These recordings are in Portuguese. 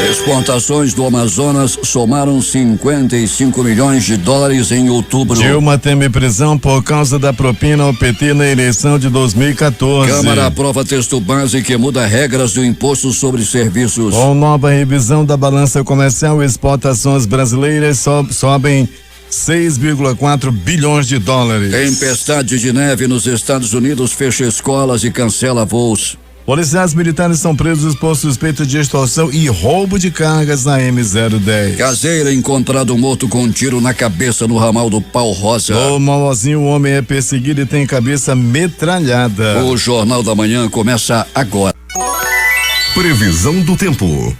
Exportações do Amazonas somaram 55 milhões de dólares em outubro. Dilma teme prisão por causa da propina ao PT na eleição de 2014. Câmara aprova texto base que muda regras do imposto sobre serviços. Com nova revisão da balança comercial, exportações brasileiras sobem 6,4 bilhões de dólares. Tempestade de neve nos Estados Unidos fecha escolas e cancela voos. Policiais militares são presos por suspeita de extorsão e roubo de cargas na M010. Caseiro encontrado morto com um tiro na cabeça no ramal do Pau Rosa. No Mauazinho, o homem é perseguido e tem cabeça metralhada. O Jornal da Manhã começa agora. Previsão do tempo.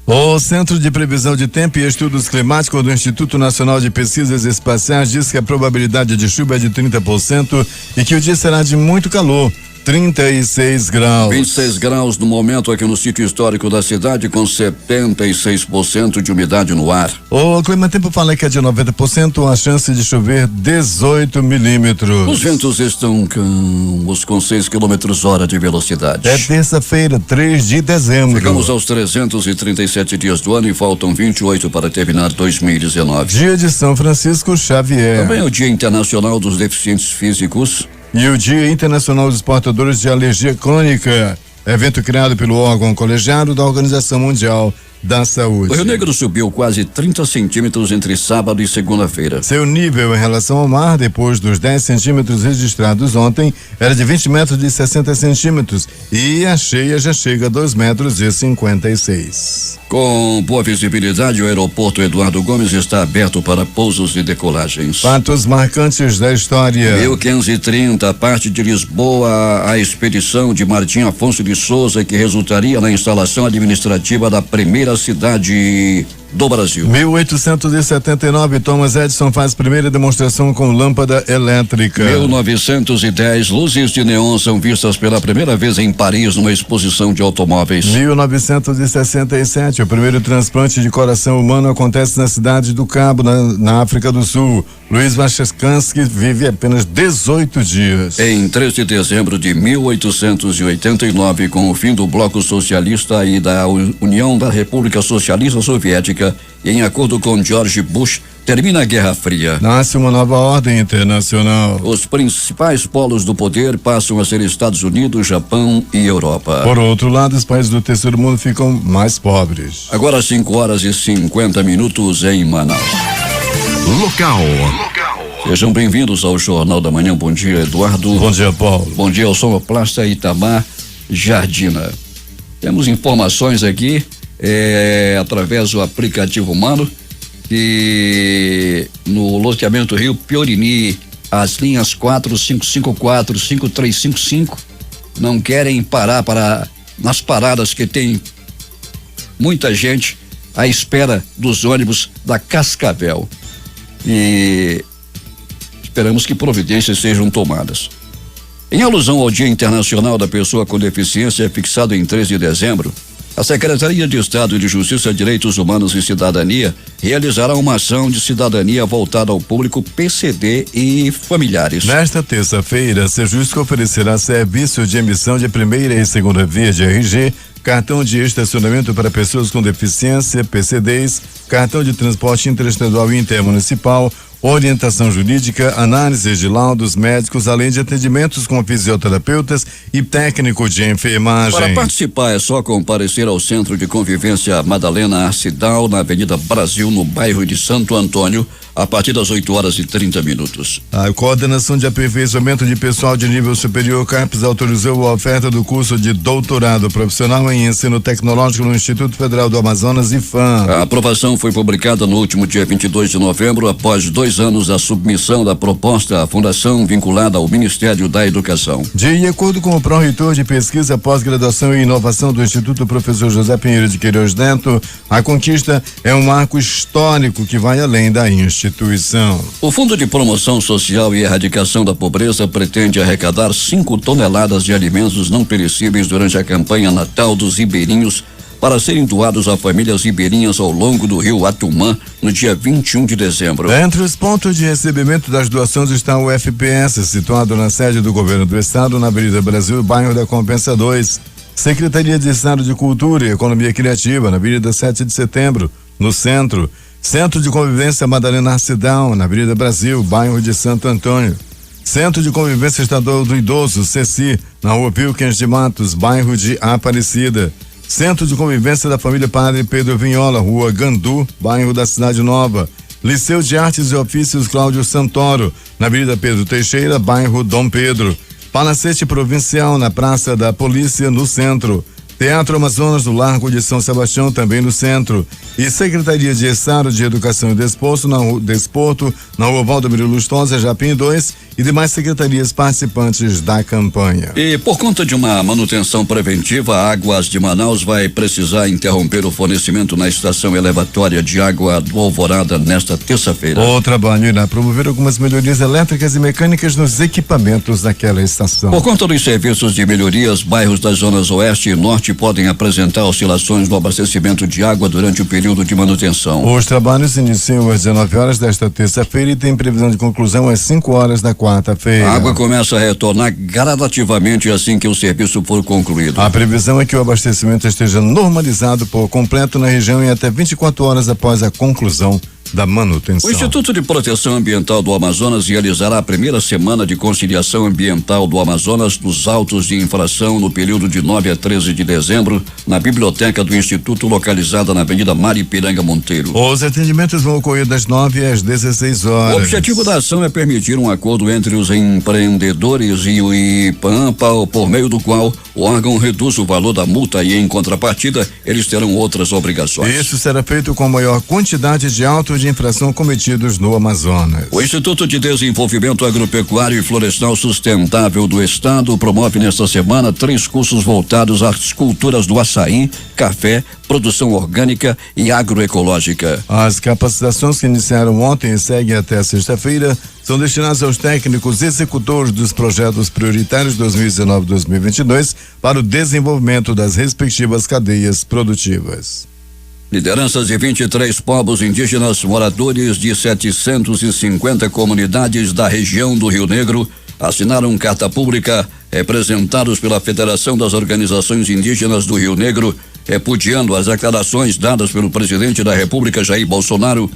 O Centro de Previsão de Tempo e Estudos Climáticos do Instituto Nacional de Pesquisas Espaciais diz que a probabilidade de chuva é de 30% e que o dia será de muito calor. 36 graus. 26 graus no momento aqui no sítio histórico da cidade, com 76% de umidade no ar. O Clima Tempo fala que é de 90%, a chance de chover 18 milímetros. Os ventos estão calmos com 6 km/h de velocidade. É terça-feira, 3 de dezembro. Chegamos aos 337 dias do ano e faltam 28 para terminar 2019. Dia de São Francisco Xavier. Também é o Dia Internacional dos Deficientes Físicos. E o Dia Internacional dos Portadores de Alergia Crônica, evento criado pelo órgão colegiado da Organização Mundial da Saúde. O Rio Negro subiu quase 30 centímetros entre sábado e segunda-feira. Seu nível em relação ao mar, depois dos 10 centímetros registrados ontem, era de 20 metros de 60 centímetros e a cheia já chega a 2 metros e 56. Com boa visibilidade, o aeroporto Eduardo Gomes está aberto para pousos e decolagens. Fatos marcantes da história. 1530, parte de Lisboa, a expedição de Martim Afonso de Souza, que resultaria na instalação administrativa da primeira cidade do Brasil. 1879, Thomas Edison faz primeira demonstração com lâmpada elétrica. 1910, luzes de neon são vistas pela primeira vez em Paris numa exposição de automóveis. 1967, o primeiro transplante de coração humano acontece na cidade do Cabo, na África do Sul. Luiz Vachansky vive apenas 18 dias. Em 3 de dezembro de 1889, com o fim do Bloco Socialista e da União da República Socialista Soviética, e em acordo com George Bush, termina a Guerra Fria. Nasce uma nova ordem internacional. Os principais polos do poder passam a ser Estados Unidos, Japão e Europa. Por outro lado, os países do terceiro mundo ficam mais pobres. Agora 5h50 em Manaus. Local. Sejam bem-vindos ao Jornal da Manhã. Bom dia, Eduardo. Bom dia, Paulo. Bom dia ao sonoplasta Itamar Jardina. Temos informações aqui através do aplicativo humano que no loteamento Rio Piorini as linhas 4554, 5355 não querem parar nas paradas que tem muita gente à espera dos ônibus da Cascavel, e esperamos que providências sejam tomadas. Em alusão ao Dia Internacional da Pessoa com Deficiência, fixado em 3 de dezembro, a Secretaria de Estado de Justiça, Direitos Humanos e Cidadania realizará uma ação de cidadania voltada ao público PCD e familiares. Nesta terça-feira, a Sejusc oferecerá serviço de emissão de primeira e segunda via de RG, cartão de estacionamento para pessoas com deficiência, PCDs, cartão de transporte interestadual e intermunicipal, orientação jurídica, análise de laudos médicos, além de atendimentos com fisioterapeutas e técnico de enfermagem. Para participar é só comparecer ao Centro de Convivência Madalena Arcidal, na Avenida Brasil, no bairro de Santo Antônio, a partir das 8h30. A Coordenação de Aperfeiçoamento de Pessoal de Nível Superior, CAPES, autorizou a oferta do curso de doutorado profissional em ensino tecnológico no Instituto Federal do Amazonas, IFAM. A aprovação foi publicada no último dia 22 de novembro, após 2 anos da submissão da proposta à fundação vinculada ao Ministério da Educação. De acordo com o pró-reitor de pesquisa, pós-graduação e inovação do Instituto, professor José Pinheiro de Queiroz Neto, a conquista é um marco histórico que vai além da instituição. O Fundo de Promoção Social e Erradicação da Pobreza pretende arrecadar 5 toneladas de alimentos não perecíveis durante a campanha Natal dos Ribeirinhos para serem doados a famílias ribeirinhas ao longo do rio Atumã no dia 21 de dezembro. Entre os pontos de recebimento das doações está o FPS, situado na sede do Governo do Estado, na Avenida Brasil, bairro da Compensa 2. Secretaria de Estado de Cultura e Economia Criativa, na Avenida 7 de Setembro, no centro. Centro de Convivência Madalena Arcidão, na Avenida Brasil, bairro de Santo Antônio. Centro de Convivência Estadual do Idoso, CECI, na Rua Wilkens de Matos, bairro de Aparecida. Centro de Convivência da Família Padre Pedro Vinhola, Rua Gandu, bairro da Cidade Nova. Liceu de Artes e Ofícios Cláudio Santoro, na Avenida Pedro Teixeira, bairro Dom Pedro. Palacete Provincial, na Praça da Polícia, no centro. Teatro Amazonas, no Largo de São Sebastião, também no centro. E Secretaria de Estado de Educação e Desporto, na Rua Valdomiro Lustosa, Japim 2, e demais secretarias participantes da campanha. E por conta de uma manutenção preventiva, a Águas de Manaus vai precisar interromper o fornecimento na estação elevatória de água do Alvorada nesta terça-feira. O trabalho irá promover algumas melhorias elétricas e mecânicas nos equipamentos daquela estação. Por conta dos serviços de melhorias, bairros das zonas oeste e norte podem apresentar oscilações no abastecimento de água durante o período de manutenção. Os trabalhos iniciam às 19 horas desta terça-feira e tem previsão de conclusão às 5 horas da quarta-feira. A água começa a retornar gradativamente assim que o serviço for concluído. A previsão é que o abastecimento esteja normalizado por completo na região em até 24 horas após a conclusão da manutenção. O Instituto de Proteção Ambiental do Amazonas realizará a primeira semana de conciliação ambiental do Amazonas nos autos de infração no período de 9 a 13 de dezembro na biblioteca do Instituto, localizada na Avenida Maripiranga Monteiro. Os atendimentos vão ocorrer das 9 às 16 horas. O objetivo da ação é permitir um acordo entre os empreendedores e o IPAM, por meio do qual o órgão reduz o valor da multa e, em contrapartida, eles terão outras obrigações. Isso será feito com a maior quantidade de autos de infração cometidos no Amazonas. O Instituto de Desenvolvimento Agropecuário e Florestal Sustentável do Estado promove nesta semana 3 cursos voltados às culturas do açaí, café, produção orgânica e agroecológica. As capacitações que iniciaram ontem e seguem até sexta-feira são destinadas aos técnicos executores dos projetos prioritários 2019-2022 para o desenvolvimento das respectivas cadeias produtivas. Lideranças de 23 povos indígenas, moradores de 750 comunidades da região do Rio Negro, assinaram carta pública representados pela Federação das Organizações Indígenas do Rio Negro, repudiando as declarações dadas pelo presidente da República, Jair Bolsonaro,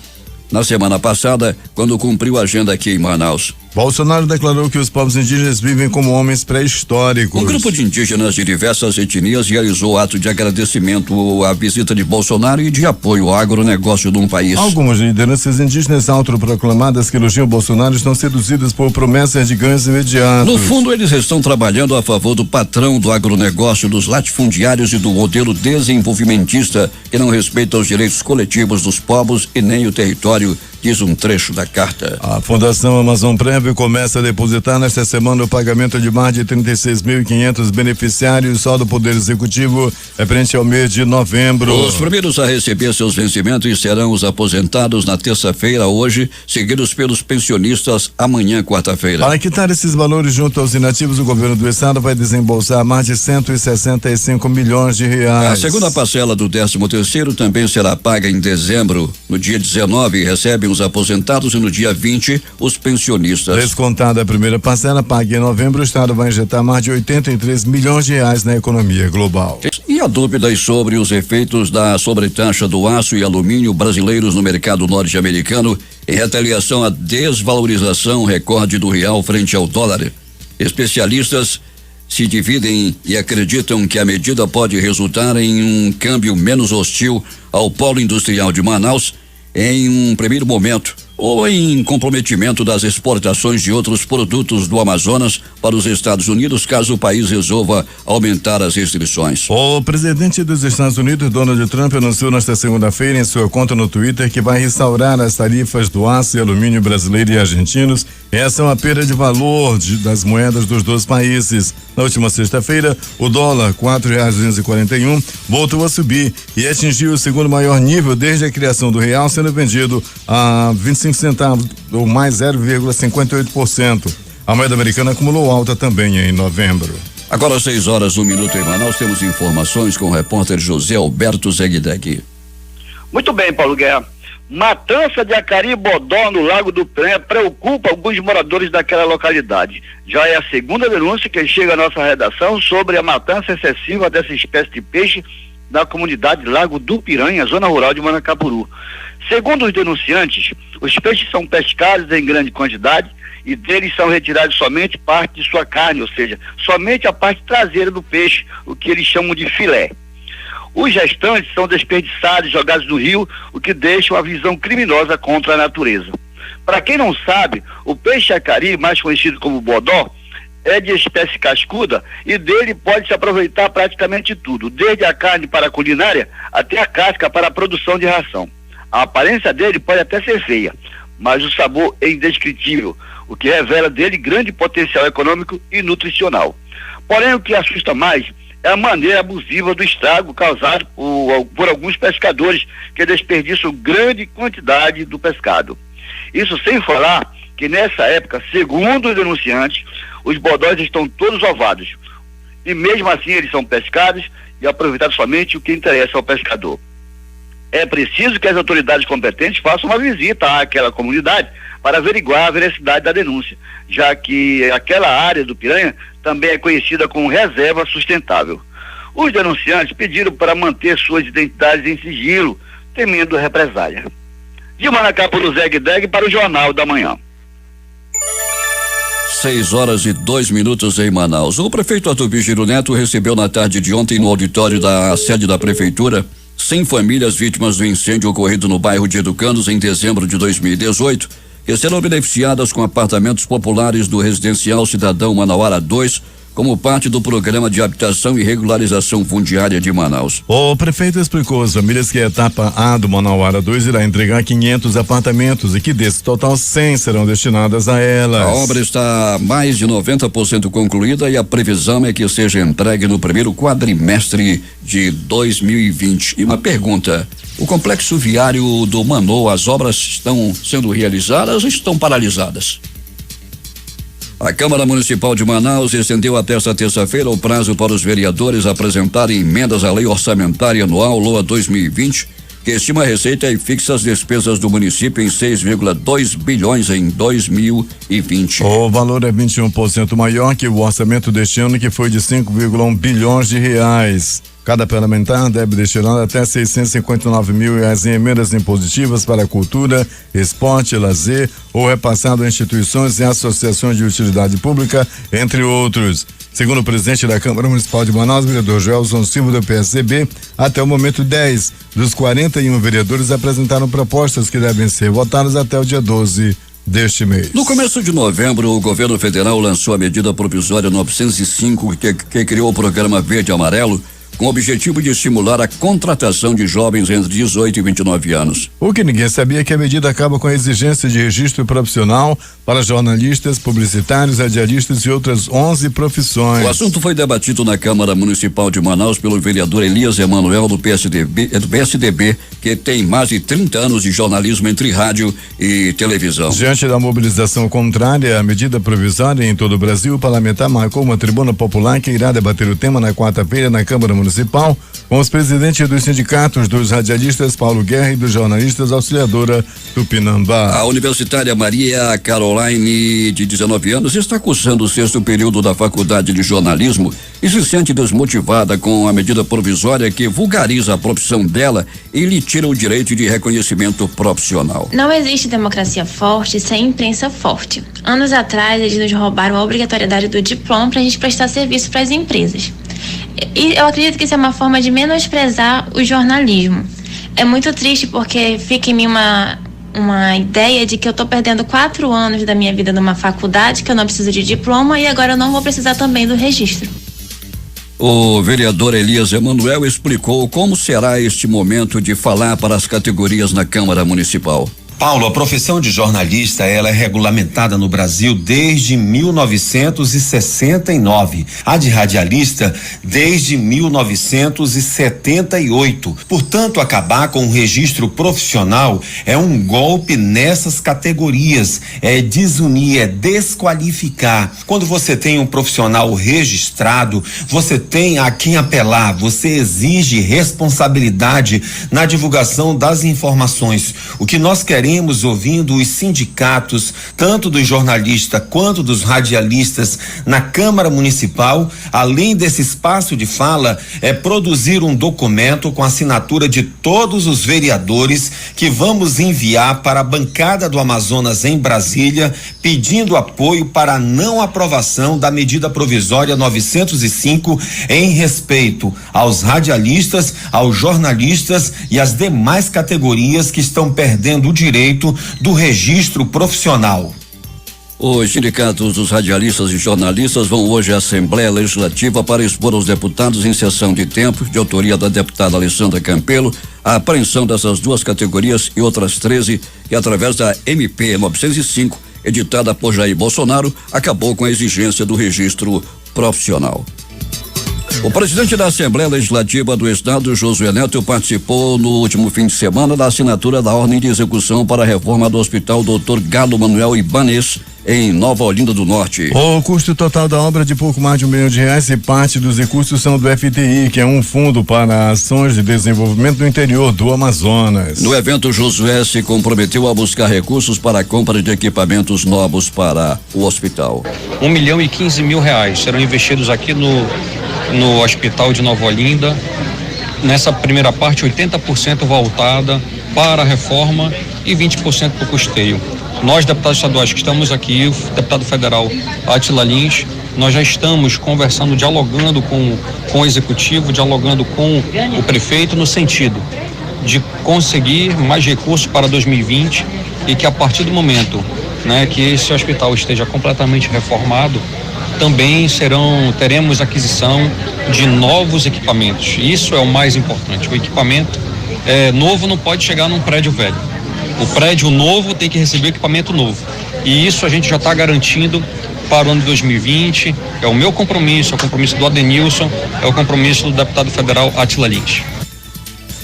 na semana passada, quando cumpriu a agenda aqui em Manaus. Bolsonaro declarou que os povos indígenas vivem como homens pré-históricos. Um grupo de indígenas de diversas etnias realizou ato de agradecimento à visita de Bolsonaro e de apoio ao agronegócio de um país. Algumas lideranças indígenas autoproclamadas que elogiam Bolsonaro estão seduzidas por promessas de ganhos imediatos. No fundo, eles estão trabalhando a favor do patrão do agronegócio, dos latifundiários e do modelo desenvolvimentista que não respeita os direitos coletivos dos povos e nem o território, diz um trecho da carta. A Fundação Amazon Prévio começa a depositar nesta semana o pagamento de mais de 36.500 beneficiários só do Poder Executivo frente ao mês de novembro. Os primeiros a receber seus vencimentos serão os aposentados na terça-feira, hoje, seguidos pelos pensionistas amanhã, quarta-feira. Para quitar esses valores junto aos inativos, o governo do estado vai desembolsar mais de 165 milhões de reais. A segunda parcela do 13º também será paga em dezembro. No dia 19 recebem os aposentados e no dia 20 os pensionistas. Descontada a primeira parcela, paga em novembro, o estado vai injetar mais de 83 milhões de reais na economia global. E há dúvidas sobre os efeitos da sobretaxa do aço e alumínio brasileiros no mercado norte-americano em retaliação à desvalorização recorde do real frente ao dólar. Especialistas se dividem e acreditam que a medida pode resultar em um câmbio menos hostil ao polo industrial de Manaus em um primeiro momento, ou em comprometimento das exportações de outros produtos do Amazonas para os Estados Unidos, caso o país resolva aumentar as restrições. O presidente dos Estados Unidos, Donald Trump, anunciou nesta segunda-feira em sua conta no Twitter que vai restaurar as tarifas do aço e alumínio brasileiro e argentinos em ação à perda de valor das moedas dos dois países. Na última sexta-feira, o dólar, R$4,241, voltou a subir e atingiu o segundo maior nível desde a criação do real, sendo vendido a 25 centavos, ou mais 0,58%. A moeda americana acumulou alta também em novembro. Agora 6h01 em Manaus, temos informações com o repórter José Alberto Zegdeg. Muito bem, Paulo Guerra. Matança de Acari Bodó no Lago do Piranha preocupa alguns moradores daquela localidade. Já é a segunda denúncia que chega à nossa redação sobre a matança excessiva dessa espécie de peixe na comunidade Lago do Piranha, zona rural de Manacapuru. Segundo os denunciantes, os peixes são pescados em grande quantidade e deles são retirados somente parte de sua carne, ou seja, somente a parte traseira do peixe, o que eles chamam de filé. Os restantes são desperdiçados e jogados no rio, o que deixa uma visão criminosa contra a natureza. Para quem não sabe, o peixe acari, mais conhecido como bodó, é de espécie cascuda e dele pode se aproveitar praticamente tudo, desde a carne para a culinária até a casca para a produção de ração. A aparência dele pode até ser feia, mas o sabor é indescritível, o que revela dele grande potencial econômico e nutricional. Porém, o que assusta mais é a maneira abusiva do estrago causado por alguns pescadores que desperdiçam grande quantidade do pescado. Isso sem falar que nessa época, segundo os denunciantes, os bodós estão todos ovados e mesmo assim eles são pescados e aproveitados somente o que interessa ao pescador. É preciso que as autoridades competentes façam uma visita àquela comunidade para averiguar a veracidade da denúncia, já que aquela área do Piranha também é conhecida como reserva sustentável. Os denunciantes pediram para manter suas identidades em sigilo, temendo represália. De Manacapuru, Zegdeg para o Jornal da Manhã. 6h02 em Manaus. O prefeito Arthur Vigílio Neto recebeu na tarde de ontem no auditório da sede da prefeitura 100 famílias vítimas do incêndio ocorrido no bairro de Educandos em dezembro de 2018, que serão beneficiadas com apartamentos populares do Residencial Cidadão Manauara 2, como parte do Programa de Habitação e Regularização Fundiária de Manaus. O prefeito explicou às famílias que a etapa A do Manauara 2 irá entregar 500 apartamentos e que desse total 100 serão destinadas a elas. A obra está mais de 90% concluída e a previsão é que seja entregue no primeiro quadrimestre de 2020. E uma pergunta: o complexo viário do Manô, as obras estão sendo realizadas ou estão paralisadas? A Câmara Municipal de Manaus estendeu até esta terça-feira o prazo para os vereadores apresentarem emendas à Lei Orçamentária Anual LOA 2020, que estima a receita e fixa as despesas do município em 6,2 bilhões em 2020. O valor é 21% maior que o orçamento deste ano, que foi de 5,1 bilhões de reais. Cada parlamentar deve destinar até 659 mil reais em emendas impositivas para cultura, esporte, lazer ou repassado a instituições e associações de utilidade pública, entre outros. Segundo o presidente da Câmara Municipal de Manaus, vereador Gelson Silva do PSDB, até o momento 10 dos 41 vereadores apresentaram propostas que devem ser votadas até o dia 12 deste mês. No começo de novembro, o governo federal lançou a medida provisória 905 que criou o programa Verde e Amarelo, com o objetivo de estimular a contratação de jovens entre 18 e 29 anos. O que ninguém sabia é que a medida acaba com a exigência de registro profissional para jornalistas, publicitários, radialistas e outras 11 profissões. O assunto foi debatido na Câmara Municipal de Manaus pelo vereador Elias Emanuel do PSDB, que tem mais de 30 anos de jornalismo entre rádio e televisão. Diante da mobilização contrária à medida provisória em todo o Brasil, o parlamentar marcou uma tribuna popular que irá debater o tema na quarta-feira na Câmara Municipal, com os presidentes dos sindicatos dos radialistas Paulo Guerra e dos jornalistas Auxiliadora Tupinambá. A universitária Maria Caroline, de 19 anos, está cursando o 6º período da Faculdade de Jornalismo e se sente desmotivada com a medida provisória que vulgariza a profissão dela e lhe tira o direito de reconhecimento profissional. Não existe democracia forte sem imprensa forte. Anos atrás, eles nos roubaram a obrigatoriedade do diploma para a gente prestar serviço para as empresas. E eu acredito que isso é uma forma de menosprezar o jornalismo. É muito triste porque fica em mim uma ideia de que eu estou perdendo 4 anos da minha vida numa faculdade, que eu não preciso de diploma e agora eu não vou precisar também do registro. O vereador Elias Emanuel explicou como será este momento de falar para as categorias na Câmara Municipal. Paulo, a profissão de jornalista, ela é regulamentada no Brasil desde 1969. A de radialista desde 1978. Portanto, acabar com o registro profissional é um golpe nessas categorias, é desunir, é desqualificar. Quando você tem um profissional registrado, você tem a quem apelar, você exige responsabilidade na divulgação das informações. O que nós queremos, ouvindo os sindicatos, tanto dos jornalistas quanto dos radialistas na Câmara Municipal, além desse espaço de fala, é produzir um documento com a assinatura de todos os vereadores que vamos enviar para a bancada do Amazonas em Brasília, pedindo apoio para a não aprovação da medida provisória 905 em respeito aos radialistas, aos jornalistas e às demais categorias que estão perdendo o direito do registro profissional. Os sindicatos dos radialistas e jornalistas vão hoje à Assembleia Legislativa para expor aos deputados em sessão de tempo, de autoria da deputada Alessandra Campelo, a apreensão dessas duas categorias e outras 13 que, através da MP 905, editada por Jair Bolsonaro, acabou com a exigência do registro profissional. O presidente da Assembleia Legislativa do Estado, Josué Neto, participou no último fim de semana da assinatura da ordem de execução para a reforma do Hospital Dr. Galo Manuel Ibanez, em Nova Olinda do Norte. O custo total da obra é de pouco mais de R$1 milhão e parte dos recursos são do FTI, que é um fundo para ações de desenvolvimento no interior do Amazonas. No evento, Josué se comprometeu a buscar recursos para a compra de equipamentos novos para o hospital. R$1.015.000 serão investidos aqui no Hospital de Nova Olinda. Nessa primeira parte, 80% voltada para a reforma e 20% para o custeio. Nós, deputados estaduais que estamos aqui, o deputado federal Átila Lins, nós já estamos conversando, dialogando com o executivo, dialogando com o prefeito no sentido de conseguir mais recursos para 2020 e que a partir do momento, né, que esse hospital esteja completamente reformado, também teremos aquisição de novos equipamentos. Isso é o mais importante. O equipamento novo não pode chegar num prédio velho. O prédio novo tem que receber equipamento novo. E isso a gente já está garantindo para o ano de 2020. É o meu compromisso, é o compromisso do Adenilson, é o compromisso do deputado federal Átila Lins.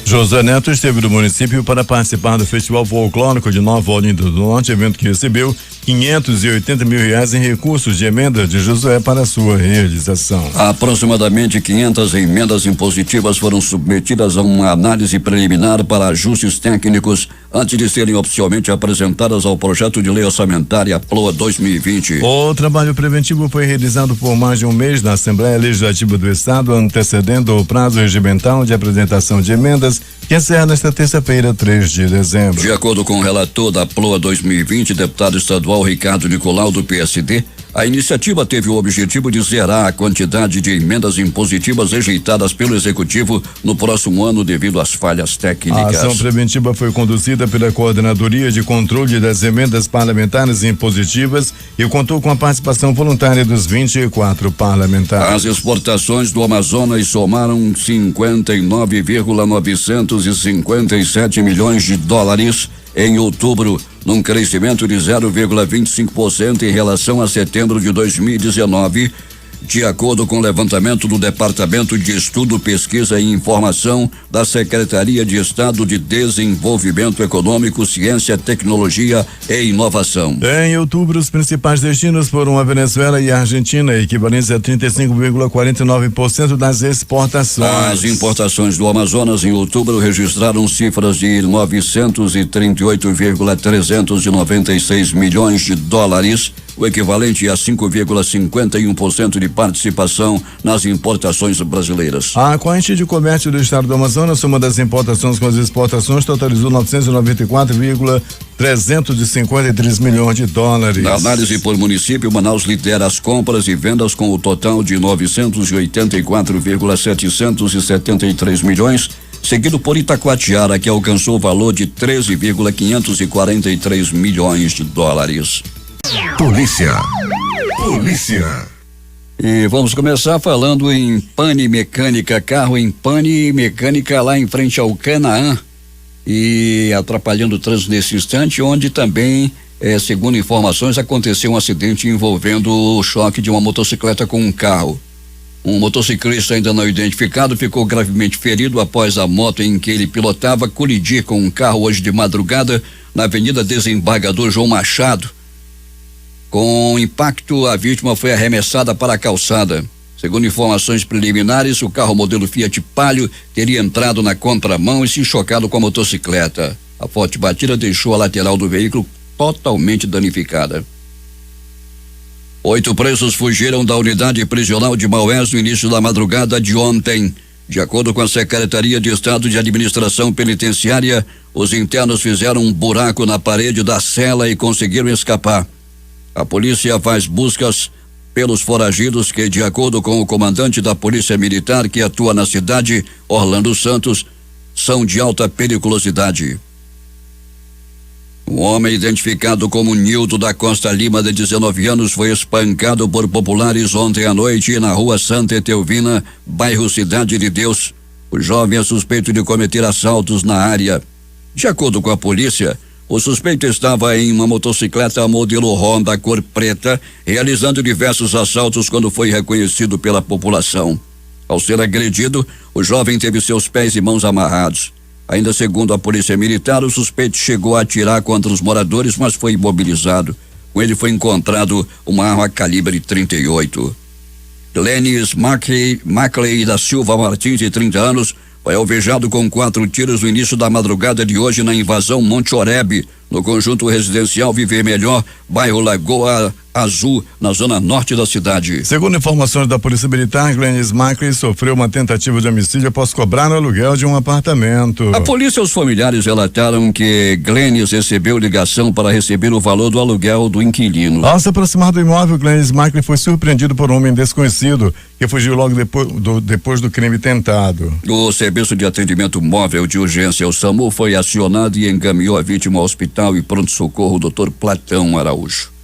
Josué Neto esteve no município para participar do Festival Folclórico de Nova Olinda do Norte, evento que recebeu R$580 mil em recursos de emenda de Josué para sua realização. Aproximadamente 500 emendas impositivas foram submetidas a uma análise preliminar para ajustes técnicos antes de serem oficialmente apresentadas ao projeto de lei orçamentária PLOA 2020. O trabalho preventivo foi realizado por mais de um mês na Assembleia Legislativa do Estado, antecedendo o prazo regimental de apresentação de emendas, que encerra nesta terça-feira, 3 de dezembro. De acordo com o relator da PLOA 2020, deputado estadual Ricardo Nicolau, do PSD, a iniciativa teve o objetivo de zerar a quantidade de emendas impositivas rejeitadas pelo Executivo no próximo ano devido às falhas técnicas. A ação preventiva foi conduzida pela Coordenadoria de Controle das Emendas Parlamentares Impositivas e contou com a participação voluntária dos 24 parlamentares. As exportações do Amazonas somaram 59,957 milhões de dólares em outubro, num crescimento de 0,25% em relação a setembro de 2019, de acordo com o levantamento do Departamento de Estudo, Pesquisa e Informação da Secretaria de Estado de Desenvolvimento Econômico, Ciência, Tecnologia e Inovação. Em outubro, os principais destinos foram a Venezuela e a Argentina, equivalentes a 35,49% das exportações. As importações do Amazonas em outubro registraram cifras de 938,396 milhões de dólares, o equivalente a 5,51% de participação nas importações brasileiras. A corrente de comércio do estado do Amazonas, soma das importações com as exportações, totalizou 994,353 milhões de dólares. Na análise por município, Manaus lidera as compras e vendas com o total de 984,773 milhões, seguido por Itacoatiara, que alcançou o valor de 13,543 milhões de dólares. Polícia. E vamos começar falando em pane mecânica, carro em pane mecânica lá em frente ao Canaã, e atrapalhando o trânsito nesse instante, onde também, segundo informações, aconteceu um acidente envolvendo o choque de uma motocicleta com um carro. Um motociclista ainda não identificado ficou gravemente ferido após a moto em que ele pilotava colidir com um carro hoje de madrugada na Avenida Desembargador João Machado. Com impacto, a vítima foi arremessada para a calçada. Segundo informações preliminares, o carro modelo Fiat Palio teria entrado na contramão e se chocado com a motocicleta. A forte batida deixou a lateral do veículo totalmente danificada. 8 presos fugiram da unidade prisional de Maués no início da madrugada de ontem. De acordo com a Secretaria de Estado de Administração Penitenciária, os internos fizeram um buraco na parede da cela e conseguiram escapar. A polícia faz buscas pelos foragidos que, de acordo com o comandante da Polícia Militar que atua na cidade, Orlando Santos, são de alta periculosidade. Um homem identificado como Nildo da Costa Lima, de 19 anos, foi espancado por populares ontem à noite na rua Santa Etelvina, bairro Cidade de Deus. O jovem é suspeito de cometer assaltos na área. De acordo com a polícia, o suspeito estava em uma motocicleta modelo Honda cor preta, realizando diversos assaltos quando foi reconhecido pela população. Ao ser agredido, o jovem teve seus pés e mãos amarrados. Ainda segundo a polícia militar, o suspeito chegou a atirar contra os moradores, mas foi imobilizado. Com ele foi encontrado uma arma calibre 38. Glenis Macley da Silva Martins, de 30 anos, foi alvejado com 4 tiros no início da madrugada de hoje na invasão Monte Oreb, no conjunto residencial Viver Melhor, bairro Lagoa Azul, na zona norte da cidade. Segundo informações da Polícia Militar, Glenis Macri sofreu uma tentativa de homicídio após cobrar o aluguel de um apartamento. A polícia e os familiares relataram que Glenis recebeu ligação para receber o valor do aluguel do inquilino. Ao se aproximar do imóvel, Glenis Macri foi surpreendido por um homem desconhecido que fugiu logo depois do crime tentado. O Serviço de Atendimento Móvel de Urgência, o SAMU, foi acionado e encaminhou a vítima ao hospital e pronto-socorro Dr. Platão Araújo.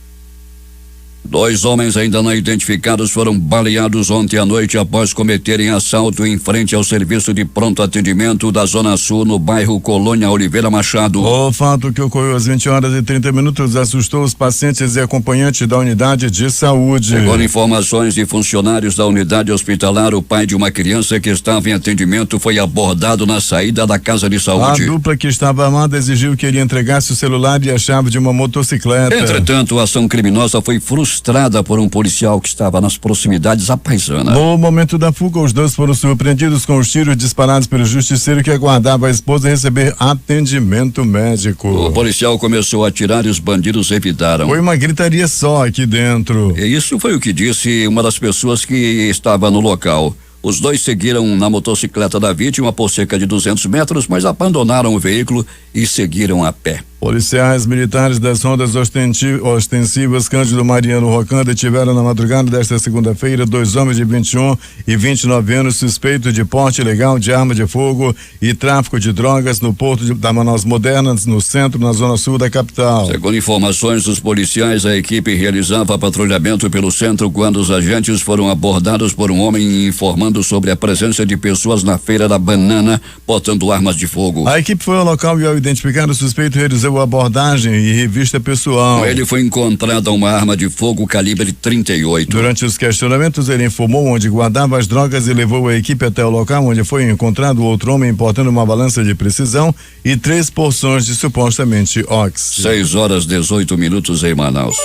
2 homens ainda não identificados foram baleados ontem à noite após cometerem assalto em frente ao serviço de pronto atendimento da Zona Sul, no bairro Colônia Oliveira Machado. O fato que ocorreu às 20h30 assustou os pacientes e acompanhantes da unidade de saúde. Segundo informações de funcionários da unidade hospitalar, o pai de uma criança que estava em atendimento foi abordado na saída da casa de saúde. A dupla que estava armada exigiu que ele entregasse o celular e a chave de uma motocicleta. Entretanto, a ação criminosa foi frustrada por um policial que estava nas proximidades à paisana. No momento da fuga, os 2 foram surpreendidos com os tiros disparados pelo justiceiro que aguardava a esposa receber atendimento médico. O policial começou a atirar e os bandidos evitaram. Foi uma gritaria só aqui dentro. E isso foi o que disse uma das pessoas que estava no local. Os 2 seguiram na motocicleta da vítima por cerca de 200 metros, mas abandonaram o veículo e seguiram a pé. Policiais militares das rondas ostensivas Cândido Mariano Rocan detiveram na madrugada desta segunda-feira 2 homens de 21 e 29 anos suspeitos de porte ilegal de arma de fogo e tráfico de drogas no porto da Manaus Moderna, no centro, na zona sul da capital. Segundo informações dos policiais, a equipe realizava patrulhamento pelo centro quando os agentes foram abordados por um homem informando sobre a presença de pessoas na Feira da Banana portando armas de fogo. A equipe foi ao local e, ao identificar o suspeito, realizou abordagem e revista pessoal. Com ele foi encontrada uma arma de fogo calibre 38. Durante os questionamentos, ele informou onde guardava as drogas e levou a equipe até o local onde foi encontrado outro homem portando uma balança de precisão e 3 porções de supostamente ox. 6h18 em Manaus.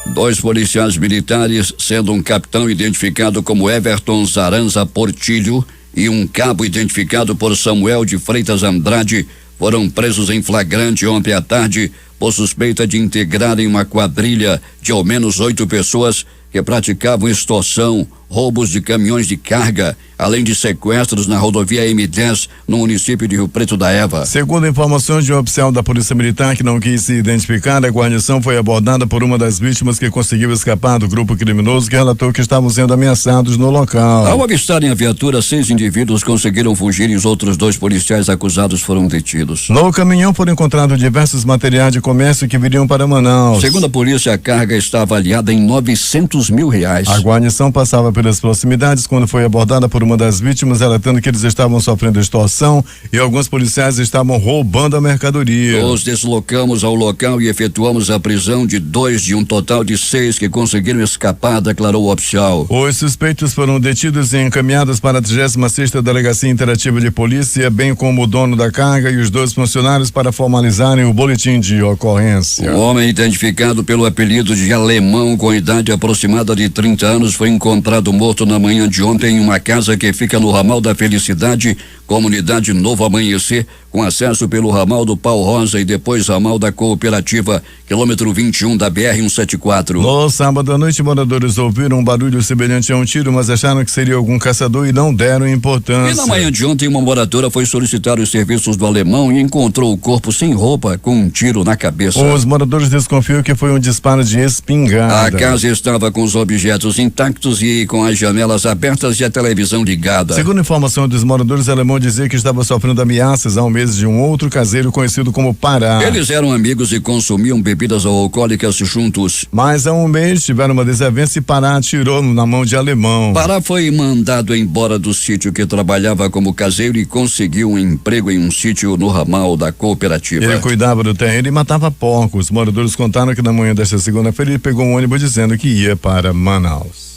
2 policiais militares, sendo um capitão identificado como Everton Zaranza Portilho e um cabo identificado por Samuel de Freitas Andrade, foram presos em flagrante ontem à tarde por suspeita de integrarem uma quadrilha de ao menos 8 pessoas que praticavam extorsão, roubos de caminhões de carga, além de sequestros na rodovia M10 no município de Rio Preto da Eva. Segundo informações de um oficial da Polícia Militar que não quis se identificar, a guarnição foi abordada por uma das vítimas que conseguiu escapar do grupo criminoso, que relatou que estavam sendo ameaçados no local. Ao avistarem a viatura, 6 indivíduos conseguiram fugir e os outros 2 policiais acusados foram detidos. No caminhão foram encontrados diversos materiais de comércio que viriam para Manaus. Segundo a polícia, a carga está avaliada em R$900 mil. A guarnição passava pelas proximidades quando foi abordada por uma das vítimas, relatando que eles estavam sofrendo extorsão e alguns policiais estavam roubando a mercadoria. Nos deslocamos ao local e efetuamos a prisão de 2 de um total de 6 que conseguiram escapar, declarou o oficial. Os suspeitos foram detidos e encaminhados para a 36ª Delegacia Interativa de Polícia, bem como o dono da carga e os 2 funcionários para formalizarem o boletim de ocorrência. Um homem identificado pelo apelido de Alemão, com idade aproximada de 30 anos, foi encontrado morto na manhã de ontem em uma casa que fica no ramal da Felicidade, comunidade Novo Amanhecer, com acesso pelo ramal do Pau Rosa e depois ramal da Cooperativa, quilômetro 21 da BR-174. No sábado à noite, moradores ouviram um barulho semelhante a um tiro, mas acharam que seria algum caçador e não deram importância. E na manhã de ontem, uma moradora foi solicitar os serviços do Alemão e encontrou o corpo sem roupa, com um tiro na cabeça. Os moradores desconfiam que foi um disparo de espingarda. A casa estava com os objetos intactos e com as janelas abertas e a televisão ligada. Segundo informação dos moradores, Alemão dizia que estava sofrendo ameaças há um mês de um outro caseiro conhecido como Pará. Eles eram amigos e consumiam bebidas alcoólicas juntos. Mas há um mês tiveram uma desavença e Pará atirou na mão de Alemão. Pará foi mandado embora do sítio que trabalhava como caseiro e conseguiu um emprego em um sítio no ramal da Cooperativa. Ele cuidava do terreno e matava porcos. Os moradores contaram que na manhã desta segunda-feira ele pegou um ônibus dizendo que ia para Manaus.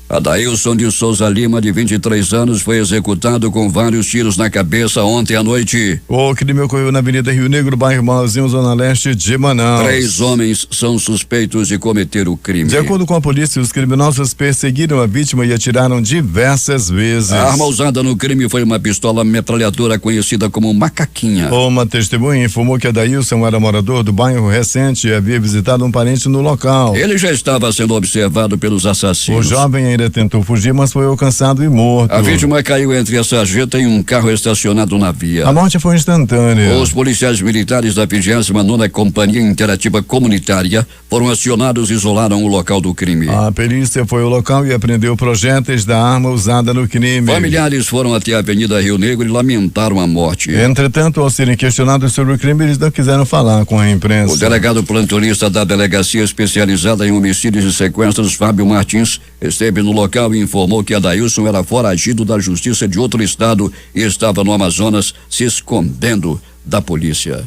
Adailson de Souza Lima, de 23 anos, foi executado com vários tiros na cabeça ontem à noite. O crime ocorreu na Avenida Rio Negro, bairro Mauzinho, zona leste de Manaus. 3 homens são suspeitos de cometer o crime. De acordo com a polícia, os criminosos perseguiram a vítima e atiraram diversas vezes. A arma usada no crime foi uma pistola metralhadora conhecida como macaquinha. Uma testemunha informou que Adailson era morador do bairro recente e havia visitado um parente no local. Ele já estava sendo observado pelos assassinos. O jovem ainda tentou fugir, mas foi alcançado e morto. A vítima caiu entre a sarjeta e um carro estacionado na via. A morte foi instantânea. Os policiais militares da 29ª Companhia Interativa Comunitária foram acionados e isolaram o local do crime. A perícia foi ao local e apreendeu projéteis da arma usada no crime. Familiares foram até a Avenida Rio Negro e lamentaram a morte. Entretanto, ao serem questionados sobre o crime, eles não quiseram falar com a imprensa. O delegado plantonista da Delegacia Especializada em Homicídios e Sequestros, Fábio Martins, esteve no local e informou que Adailson era foragido da justiça de outro estado e estava no Amazonas se escondendo da polícia.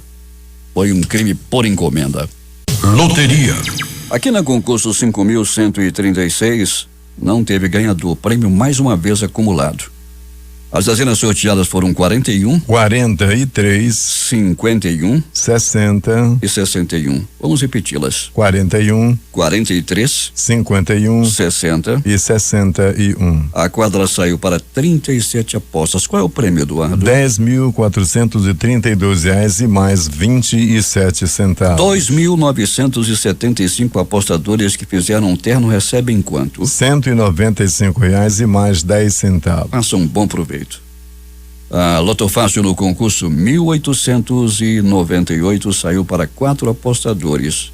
Foi um crime por encomenda. Loteria. Aqui na concurso 5.136 não teve ganhador, prêmio mais uma vez acumulado. As dezenas sorteadas foram 41, 43, 51 60 e 61. Vamos repeti-las. 41, 43, 51 60 e 61. A quadra saiu para 37 apostas. Qual é o prêmio, Eduardo? R$10.432 e mais 27 centavos. 2.975 apostadores que fizeram um terno recebem quanto? R$195 e mais 10 centavos. Faça um bom proveito. A Loto Fácil no concurso 1898 saiu para 4 apostadores.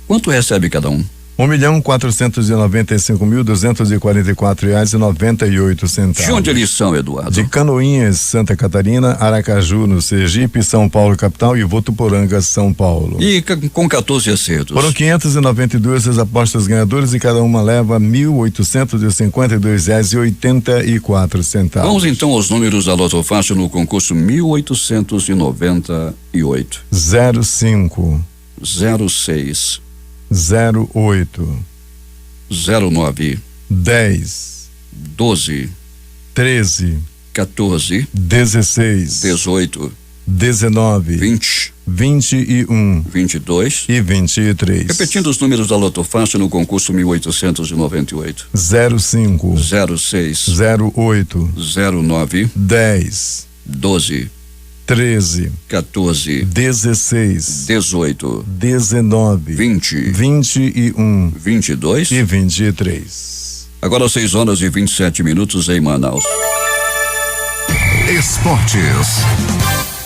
Quanto recebe cada um? R$1.495.244,98. De onde eles são, Eduardo? De Canoinhas, Santa Catarina, Aracaju, no Sergipe, São Paulo, capital, e Votuporanga, São Paulo. E com 14 acertos. Foram 592 as apostas ganhadoras e cada uma leva R$1.852,84. Vamos então aos números da Loto Fácil no concurso 1898. 05, 06, 08, 09, 10, 12, 13, 14, 16, 18, 19, 20, 21 22 e 23. Repetindo os números da Loto Fácil no concurso 1898. 05, 06, 08, 09, 10, 12, 13, 14, 16, 18, 19, 20, 21 22 e 23. Agora 6h27 em Manaus. Esportes.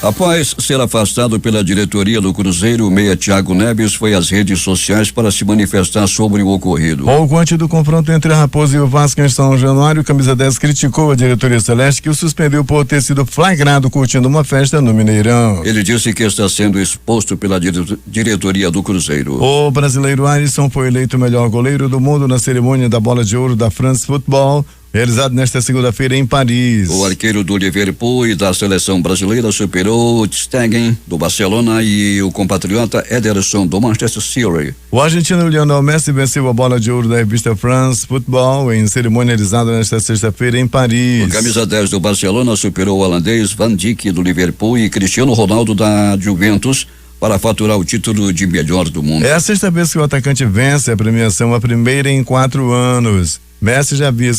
Após ser afastado pela diretoria do Cruzeiro, o meia Thiago Neves foi às redes sociais para se manifestar sobre o ocorrido. Pouco antes do confronto entre a Raposa e o Vasco em São Januário, o camisa 10 criticou a diretoria celeste, que o suspendeu por ter sido flagrado curtindo uma festa no Mineirão. Ele disse que está sendo exposto pela diretoria do Cruzeiro. O brasileiro Alisson foi eleito o melhor goleiro do mundo na cerimônia da Bola de Ouro da France Football, realizado nesta segunda-feira em Paris. O arqueiro do Liverpool e da seleção brasileira superou o Stegen do Barcelona e o compatriota Ederson do Manchester City. O argentino Lionel Messi venceu a Bola de Ouro da revista France Football em cerimônia realizada nesta sexta-feira em Paris. O camisa 10 do Barcelona superou o holandês Van Dijk do Liverpool e Cristiano Ronaldo da Juventus para faturar o título de melhor do mundo. É a sexta vez que o atacante vence a premiação, a primeira em 4 anos. Messi já havia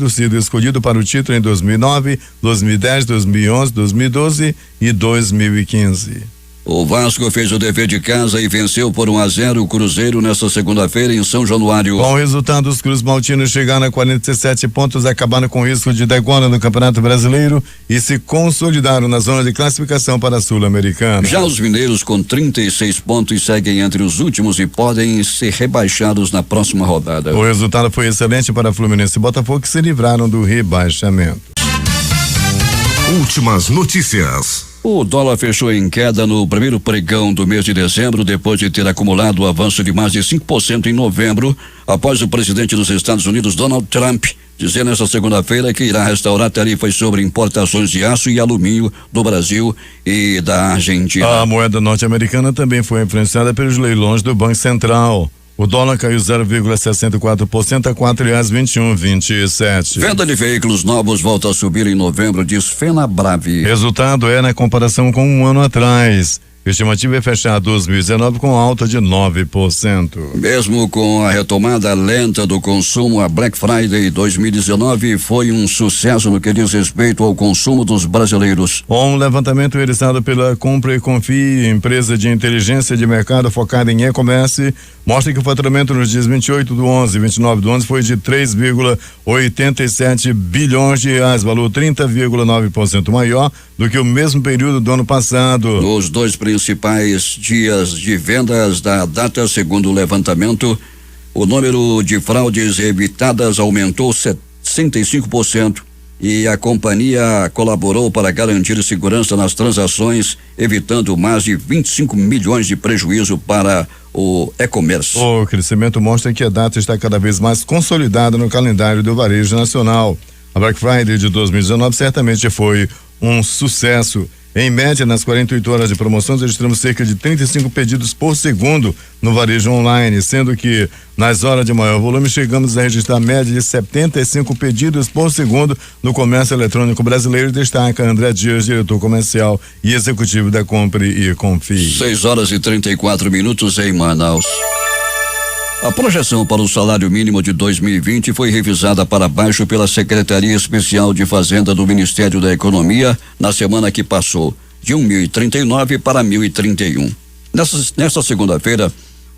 sido escolhido para o título em 2009, 2010, 2011, 2012 e 2015. O Vasco fez o dever de casa e venceu por 1-0 o Cruzeiro nesta segunda-feira em São Januário. Com o resultado, os Cruz Maltinos chegaram a 47 pontos, acabaram com risco de degola no Campeonato Brasileiro e se consolidaram na zona de classificação para a Sul-Americana. Já os mineiros, com 36 pontos, seguem entre os últimos e podem ser rebaixados na próxima rodada. O resultado foi excelente para Fluminense e Botafogo, que se livraram do rebaixamento. Últimas notícias. O dólar fechou em queda no primeiro pregão do mês de dezembro, depois de ter acumulado um avanço de mais de 5% em novembro, após o presidente dos Estados Unidos, Donald Trump, dizer nesta segunda-feira que irá restaurar tarifas sobre importações de aço e alumínio do Brasil e da Argentina. A moeda norte-americana também foi influenciada pelos leilões do Banco Central. O dólar caiu 0,64% a R$4,2127. Venda de veículos novos volta a subir em novembro, diz Fenabrave. Resultado é na comparação com um ano atrás. Estimativa é fechar 2019 com alta de 9%. Mesmo com a retomada lenta do consumo, a Black Friday 2019 foi um sucesso no que diz respeito ao consumo dos brasileiros. Um levantamento realizado pela Compre e Confie, empresa de inteligência de mercado focada em e-commerce, mostra que o faturamento nos dias 28 do 11 e 29 do 11 foi de 3,87 bilhões de reais, valor 30,9% maior do que o mesmo período do ano passado. Nos dois principais dias de vendas da data, segundo o levantamento, o número de fraudes evitadas aumentou 65% e a companhia colaborou para garantir segurança nas transações, evitando mais de 25 milhões de prejuízo para o e-commerce. O crescimento mostra que a data está cada vez mais consolidada no calendário do varejo nacional. A Black Friday de 2019 certamente foi um sucesso. Em média, nas 48 horas de promoções, registramos cerca de 35 pedidos por segundo no varejo online, sendo que nas horas de maior volume chegamos a registrar média de 75 pedidos por segundo no comércio eletrônico brasileiro, destaca André Dias, diretor comercial e executivo da Compre e Confie. 6:34 em Manaus. A projeção para o salário mínimo de 2020 foi revisada para baixo pela Secretaria Especial de Fazenda do Ministério da Economia na semana que passou, de 1.039 para 1.031. Nesta segunda-feira,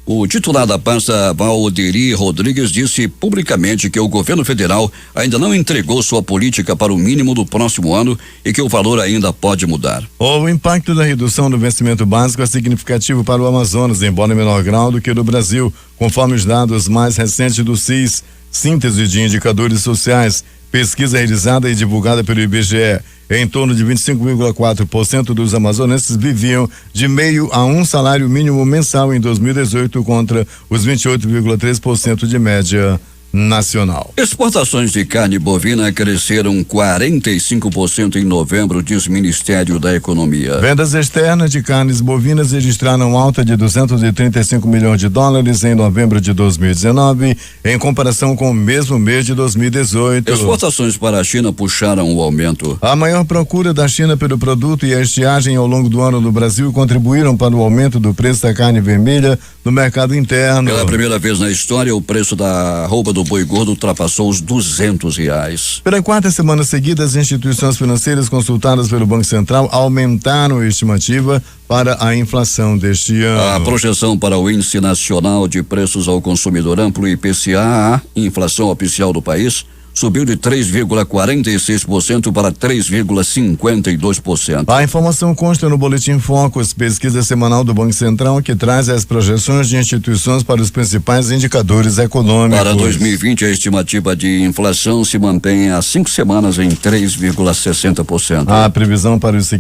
o titular da pasta, Valderi Rodrigues, disse publicamente que o governo federal ainda não entregou sua política para o mínimo do próximo ano e que o valor ainda pode mudar. O impacto da redução do vencimento básico é significativo para o Amazonas, embora em menor grau do que no Brasil, conforme os dados mais recentes do CIS, Síntese de Indicadores Sociais, pesquisa realizada e divulgada pelo IBGE. Em torno de 25,4% dos amazonenses viviam de meio a um salário mínimo mensal em 2018 contra os 28,3% de média nacional. Exportações de carne bovina cresceram 45% em novembro, diz o Ministério da Economia. Vendas externas de carnes bovinas registraram alta de 235 milhões de dólares em novembro de 2019, em comparação com o mesmo mês de 2018. Exportações para a China puxaram o aumento. A maior procura da China pelo produto e a estiagem ao longo do ano no Brasil contribuíram para o aumento do preço da carne vermelha no mercado interno. Pela primeira vez na história, o preço da arroba do boi gordo ultrapassou os R$200. Pela quarta semana seguida, as instituições financeiras consultadas pelo Banco Central aumentaram a estimativa para a inflação deste ano. A projeção para o Índice Nacional de Preços ao Consumidor Amplo, IPCA, inflação oficial do país, subiu de 3,46% para 3,52%. A informação consta no Boletim Focus, pesquisa semanal do Banco Central, que traz as projeções de instituições para os principais indicadores econômicos. Para 2020, a estimativa de inflação se mantém há 5 semanas em 3,60%. A previsão para os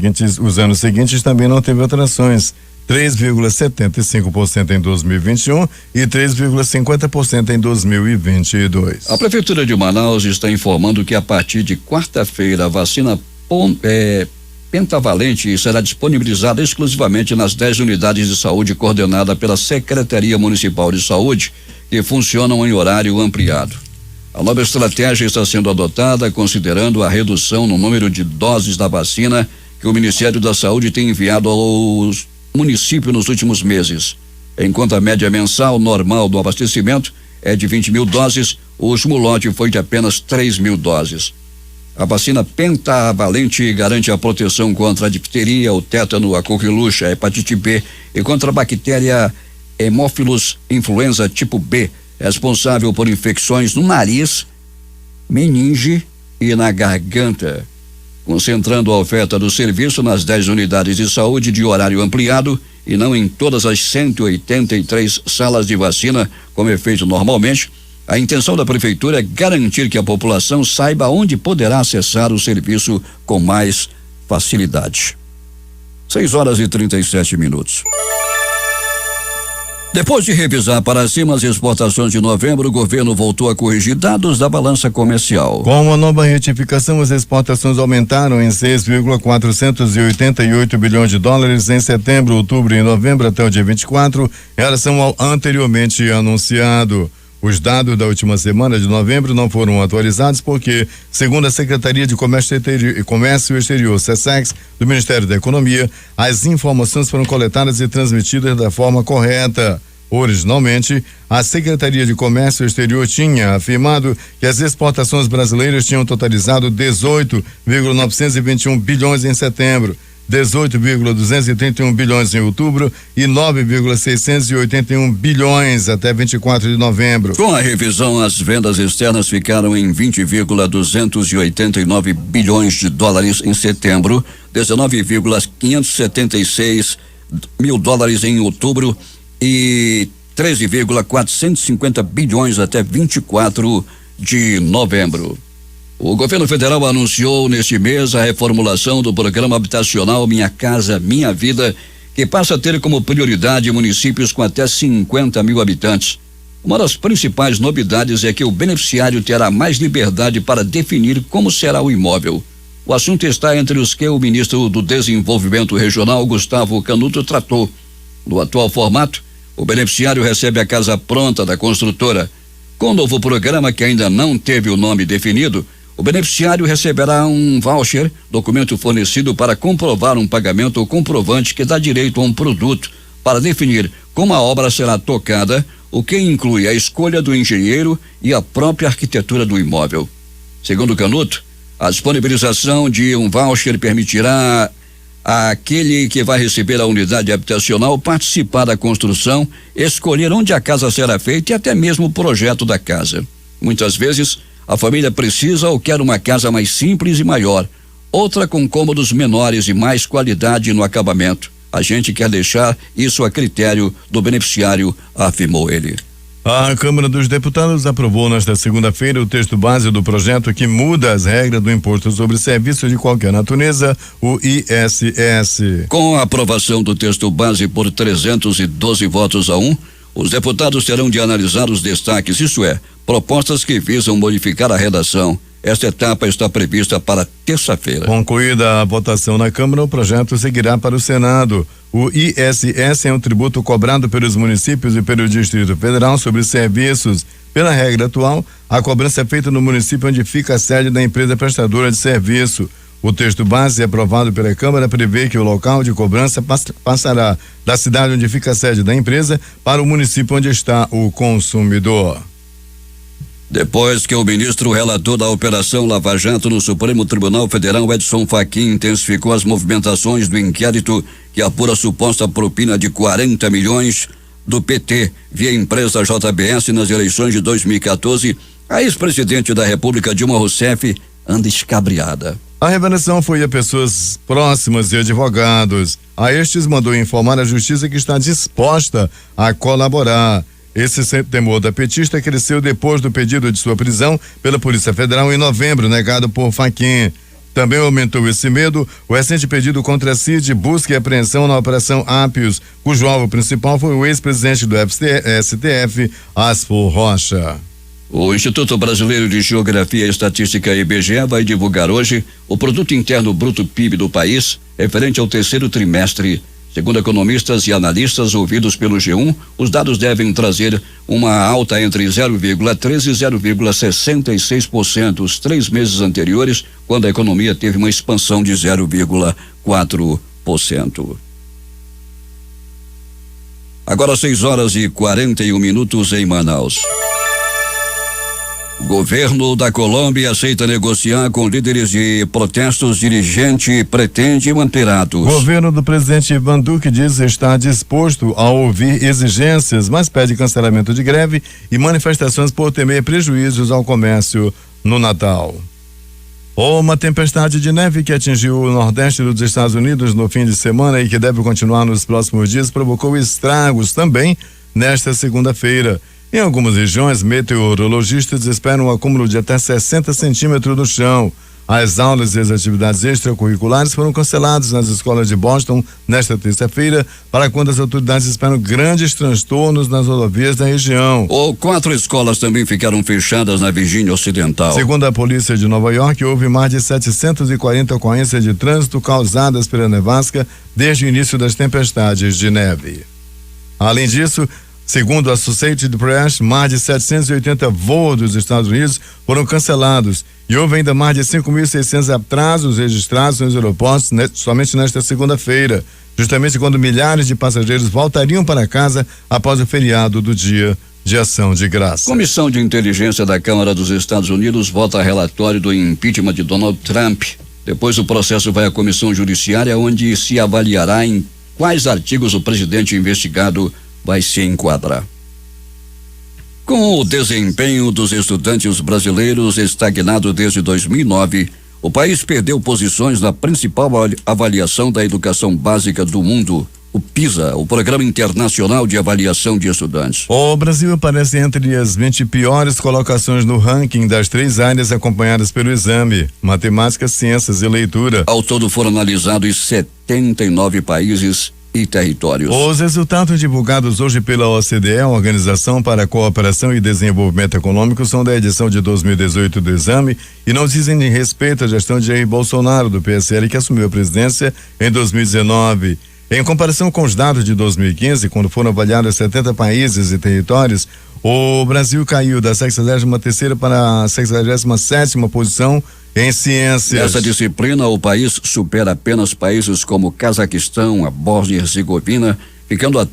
anos seguintes também não teve alterações. 3,75% em 2021 e 3,50% em 2022. A Prefeitura de Manaus está informando que a partir de quarta-feira a vacina pentavalente será disponibilizada exclusivamente nas 10 unidades de saúde coordenada pela Secretaria Municipal de Saúde, que funcionam em horário ampliado. A nova estratégia está sendo adotada considerando a redução no número de doses da vacina que o Ministério da Saúde tem enviado aos municípios nos últimos meses. Enquanto a média mensal normal do abastecimento é de 20.000 doses, o último lote foi de apenas 3.000 doses. A vacina pentavalente garante a proteção contra a difteria, o tétano, a coqueluche, a hepatite B e contra a bactéria Haemophilus influenza tipo B, responsável por infecções no nariz, meninge e na garganta. Concentrando a oferta do serviço nas 10 unidades de saúde de horário ampliado e não em todas as 183 salas de vacina, como é feito normalmente, a intenção da Prefeitura é garantir que a população saiba onde poderá acessar o serviço com mais facilidade. 6:37. Depois de revisar para cima as exportações de novembro, o governo voltou a corrigir dados da balança comercial. Com a nova retificação, as exportações aumentaram em 6,488 bilhões de dólares em setembro, outubro e novembro até o dia 24, em relação ao anteriormente anunciado. Os dados da última semana de novembro não foram atualizados porque, segundo a Secretaria de Comércio Exterior, SESEX, do Ministério da Economia, as informações foram coletadas e transmitidas da forma correta. Originalmente, a Secretaria de Comércio Exterior tinha afirmado que as exportações brasileiras tinham totalizado 18,921 bilhões em setembro, 18,231 bilhões em outubro e 9,681 bilhões até 24 de novembro. Com a revisão, as vendas externas ficaram em 20,289 bilhões de dólares em setembro, 19,576 mil dólares em outubro e 13,450 bilhões até 24 de novembro. O governo federal anunciou neste mês a reformulação do programa habitacional Minha Casa Minha Vida, que passa a ter como prioridade municípios com até 50 mil habitantes. Uma das principais novidades é que o beneficiário terá mais liberdade para definir como será o imóvel. O assunto está entre os que o ministro do Desenvolvimento Regional, Gustavo Canuto, tratou. No atual formato, o beneficiário recebe a casa pronta da construtora. Com o novo programa, que ainda não teve o nome definido, o beneficiário receberá um voucher, documento fornecido para comprovar um pagamento ou comprovante que dá direito a um produto, para definir como a obra será tocada, o que inclui a escolha do engenheiro e a própria arquitetura do imóvel. Segundo Canuto, a disponibilização de um voucher permitirá àquele que vai receber a unidade habitacional participar da construção, escolher onde a casa será feita e até mesmo o projeto da casa. Muitas vezes, a família precisa ou quer uma casa mais simples e maior, outra com cômodos menores e mais qualidade no acabamento. A gente quer deixar isso a critério do beneficiário, afirmou ele. A Câmara dos Deputados aprovou nesta segunda-feira o texto base do projeto que muda as regras do Imposto sobre Serviços de Qualquer Natureza, o ISS. Com a aprovação do texto base por 312 votos a 1, os deputados terão de analisar os destaques, isto é, propostas que visam modificar a redação. Esta etapa está prevista para terça-feira. Concluída a votação na Câmara, o projeto seguirá para o Senado. O ISS é um tributo cobrado pelos municípios e pelo Distrito Federal sobre serviços. Pela regra atual, a cobrança é feita no município onde fica a sede da empresa prestadora de serviço. O texto base aprovado pela Câmara prevê que o local de cobrança passará da cidade onde fica a sede da empresa para o município onde está o consumidor. Depois que o ministro relator da Operação Lava Jato no Supremo Tribunal Federal, Edson Fachin, intensificou as movimentações do inquérito que apura a suposta propina de 40 milhões do PT via empresa JBS nas eleições de 2014, A ex-presidente da República, Dilma Rousseff, anda escabriada. A revelação foi a pessoas próximas e advogados. A estes mandou informar a justiça que está disposta a colaborar. Esse temor da petista cresceu depois do pedido de sua prisão pela Polícia Federal em novembro, negado por Fachin. Também aumentou esse medo o recente pedido contra a CID, busca e apreensão na Operação Ápios, cujo alvo principal foi o ex-presidente do STF, Asfor Rocha. O Instituto Brasileiro de Geografia e Estatística, IBGE, vai divulgar hoje o Produto Interno Bruto PIB do país, referente ao terceiro trimestre. Segundo economistas e analistas ouvidos pelo G1, os dados devem trazer uma alta entre 0,13% e 0,66%, os 3 meses anteriores, quando a economia teve uma expansão de 0,4%. Agora 6h41 em Manaus. O governo da Colômbia aceita negociar com líderes de protestos. Dirigente pretende manter atos. O governo do presidente Ivan Duque diz estar disposto a ouvir exigências, mas pede cancelamento de greve e manifestações por temer prejuízos ao comércio no Natal. Uma tempestade de neve que atingiu o nordeste dos Estados Unidos no fim de semana e que deve continuar nos próximos dias provocou estragos também nesta segunda-feira. Em algumas regiões, meteorologistas esperam um acúmulo de até 60 centímetros no chão. As aulas e as atividades extracurriculares foram canceladas nas escolas de Boston nesta terça-feira, para quando as autoridades esperam grandes transtornos nas rodovias da região. 4 escolas também ficaram fechadas na Virgínia Ocidental. Segundo a polícia de Nova York, houve mais de 740 ocorrências de trânsito causadas pela nevasca desde o início das tempestades de neve. Além disso, segundo a Associated Press, mais de 780 voos dos Estados Unidos foram cancelados e houve ainda mais de 5.600 atrasos registrados nos aeroportos somente nesta segunda-feira, justamente quando milhares de passageiros voltariam para casa após o feriado do Dia de Ação de Graça. Comissão de Inteligência da Câmara dos Estados Unidos vota relatório do impeachment de Donald Trump. Depois o processo vai à comissão judiciária, onde se avaliará em quais artigos o presidente investigado vai se enquadrar. Com o desempenho dos estudantes brasileiros estagnado desde 2009, o país perdeu posições na principal avaliação da educação básica do mundo, o PISA, o Programa Internacional de Avaliação de Estudantes. O Brasil aparece entre as 20 piores colocações no ranking das 3 áreas acompanhadas pelo exame: matemática, ciências e leitura. Ao todo foram analisados 79 países e territórios. Os resultados divulgados hoje pela OCDE, a Organização para a Cooperação e Desenvolvimento Econômico, são da edição de 2018 do exame e não dizem respeito à gestão de Jair Bolsonaro, do PSL, que assumiu a presidência em 2019. Em comparação com os dados de 2015, quando foram avaliados 70 países e territórios, o Brasil caiu da 63ª para a 67ª posição em ciências. Nessa disciplina, o país supera apenas países como Cazaquistão, a Bósnia e Herzegovina, ficando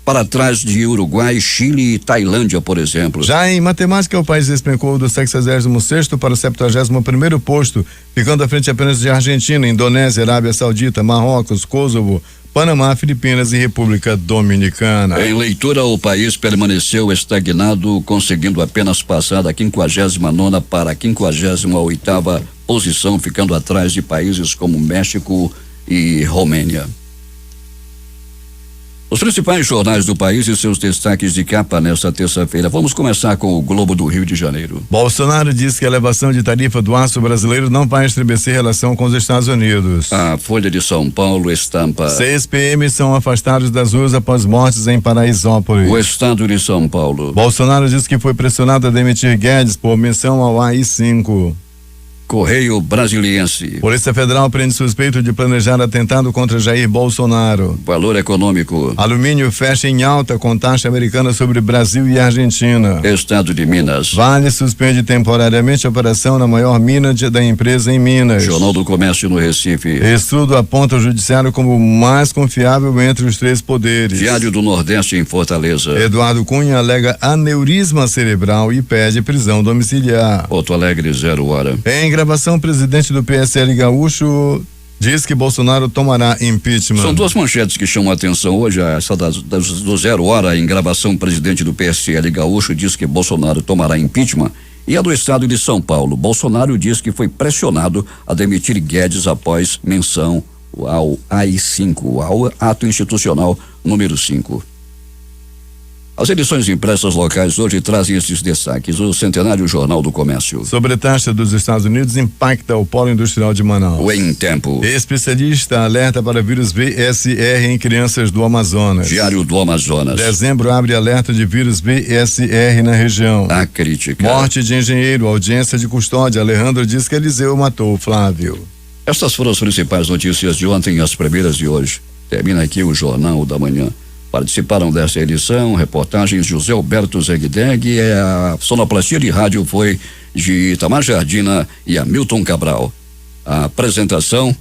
para trás de Uruguai, Chile e Tailândia, por exemplo. Já em matemática, o país despencou do 66º para o 71º posto, ficando à frente apenas de Argentina, Indonésia, Arábia Saudita, Marrocos, Kosovo, Panamá, Filipinas e República Dominicana. Em leitura, o país permaneceu estagnado, conseguindo apenas passar da 59ª para a 58ª posição, ficando atrás de países como México e Romênia. Os principais jornais do país e seus destaques de capa nesta terça-feira. Vamos começar com o Globo do Rio de Janeiro. Bolsonaro diz que a elevação de tarifa do aço brasileiro não vai estremecer relação com os Estados Unidos. A Folha de São Paulo estampa: 6 PMs são afastados das ruas após mortes em Paraisópolis. O Estado de São Paulo. Bolsonaro diz que foi pressionado a demitir Guedes por menção ao AI-5. Correio Brasiliense. Polícia Federal prende suspeito de planejar atentado contra Jair Bolsonaro. Valor Econômico. Alumínio fecha em alta com taxa americana sobre Brasil e Argentina. Estado de Minas. Vale suspende temporariamente a operação na maior mina da empresa em Minas. Jornal do Comércio no Recife. Estudo aponta o judiciário como o mais confiável entre os 3 poderes. Diário do Nordeste em Fortaleza. Eduardo Cunha alega aneurisma cerebral e pede prisão domiciliar. Porto Alegre, 0 hora. Em gravação, o presidente do PSL gaúcho diz que Bolsonaro tomará impeachment. São 2 manchetes que chamam a atenção hoje. Essa do 0 hora, em gravação, o presidente do PSL gaúcho diz que Bolsonaro tomará impeachment. E a do estado de São Paulo. Bolsonaro diz que foi pressionado a demitir Guedes após menção ao AI-5, ao ato institucional número 5. As edições impressas locais hoje trazem esses destaques. O centenário Jornal do Comércio. Sobretaxa dos Estados Unidos impacta o polo industrial de Manaus. O Em Tempo. Especialista alerta para vírus BSR em crianças do Amazonas. Diário do Amazonas. Dezembro abre alerta de vírus BSR na região. A Crítica. Morte de engenheiro, audiência de custódia. Alejandro diz que Eliseu matou Flávio. Estas foram as principais notícias de ontem e as primeiras de hoje. Termina aqui o Jornal da Manhã. Participaram dessa edição reportagens José Alberto Zegdeg, a sonoplastia de rádio foi de Itamar Jardina e Hamilton Cabral. A apresentação,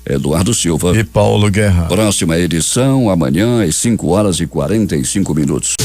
Eduardo Silva e Paulo Guerra. Próxima edição amanhã às 5h45.